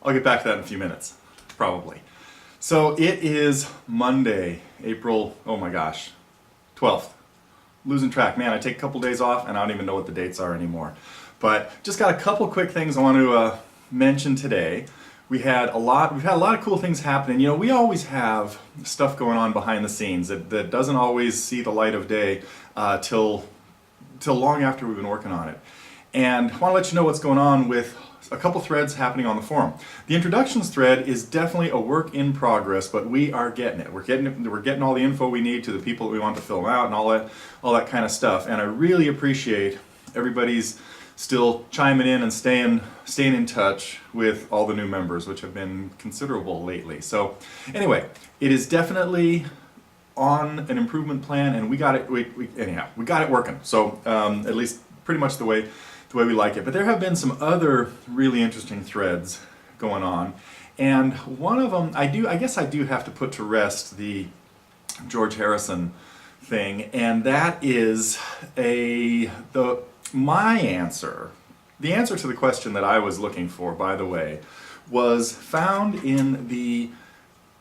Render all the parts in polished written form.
I'll get back to that in a few minutes, probably. So it is Monday, April, oh my gosh, 12th. Losing track. Man, I take a couple days off and I don't even know what the dates are anymore. But just got a couple quick things I want to mention today. We've had a lot of cool things happening. You know, we always have stuff going on behind the scenes that doesn't always see the light of day till long after we've been working on it. And I want to let you know what's going on with a couple threads happening on the forum. The introductions thread is definitely a work in progress, but we are getting it. We're getting all the info we need to the people that we want to fill out and all that kind of stuff. And I really appreciate everybody's still chiming in and staying in touch with all the new members, which have been considerable lately. So anyway, it is definitely on an improvement plan, and we got it. Anyhow, we got it working. So at least pretty much the way we like it. But there have been some other really interesting threads going on, and one of them I guess I do have to put to rest the George Harrison thing, and that is my answer. The answer to the question that I was looking for, by the way, was found in the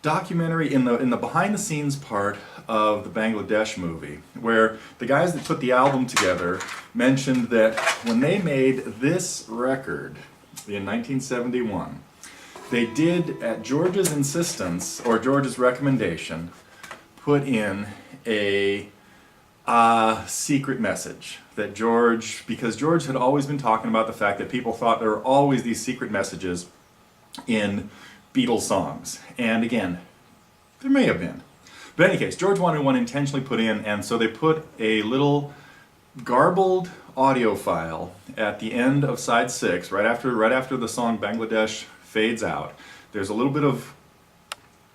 documentary, in the behind the scenes part of the Bangladesh movie, where the guys that put the album together mentioned that when they made this record in 1971, they did, at George's insistence or George's recommendation, put in a secret message that because George had always been talking about the fact that people thought there were always these secret messages in Beatles songs. And again, there may have been. But in any case, George wanted one intentionally put in, and so they put a little garbled audio file at the end of side 6, right after the song Bangladesh fades out. There's a little bit of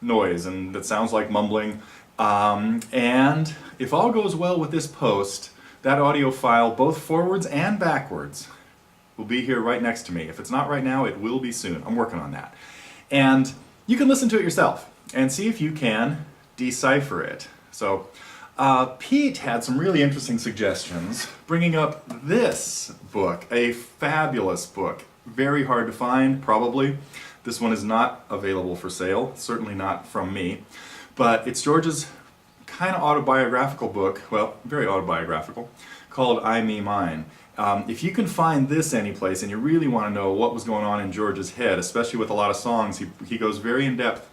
noise, and that sounds like mumbling. And if all goes well with this post, that audio file, both forwards and backwards, will be here right next to me. If it's not right now, it will be soon. I'm working on that. And you can listen to it yourself and see if you can decipher it. So Pete had some really interesting suggestions, bringing up this book, a fabulous book. Very hard to find, probably. This one is not available for sale, certainly not from me. But it's George's kind of autobiographical book, well, very autobiographical, called I, Me, Mine. If you can find this anyplace and you really want to know what was going on in George's head, especially with a lot of songs, he goes very in depth,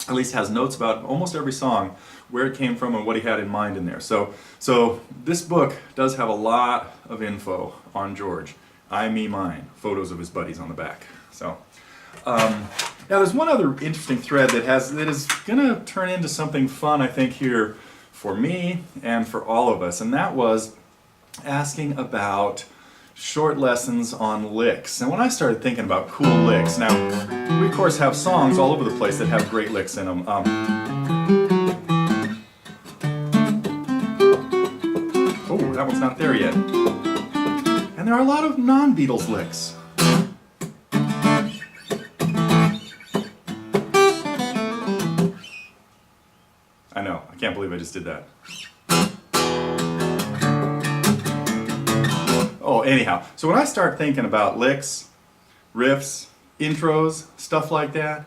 at least has notes about almost every song, where it came from and what he had in mind in there. So this book does have a lot of info on George. I, Me, Mine. Photos of his buddies on the back. So now there's one other interesting thread that is going to turn into something fun, I think, here for me and for all of us, and that was asking about short lessons on licks. And when I started thinking about cool licks, now we of course have songs all over the place that have great licks in them. Oh, that one's not there yet. And there are a lot of non-Beatles licks. I know, I can't believe I just did that. Oh, anyhow, so when I start thinking about licks, riffs, intros, stuff like that,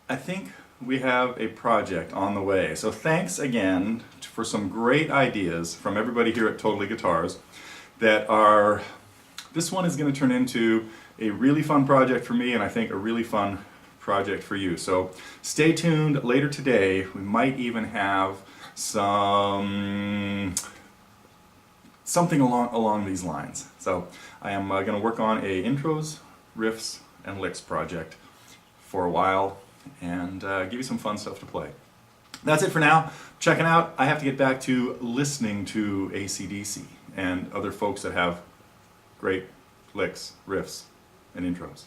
I think we have a project on the way. So thanks again for some great ideas from everybody here at Totally Guitars this one is going to turn into a really fun project for me, and I think a really fun project for you. So stay tuned. Later today, we might even have something along these lines. So I am going to work on a intros, riffs, and licks project for a while, and give you some fun stuff to play. That's it for now. Checking out. I have to get back to listening to AC/DC and other folks that have great licks, riffs, and intros.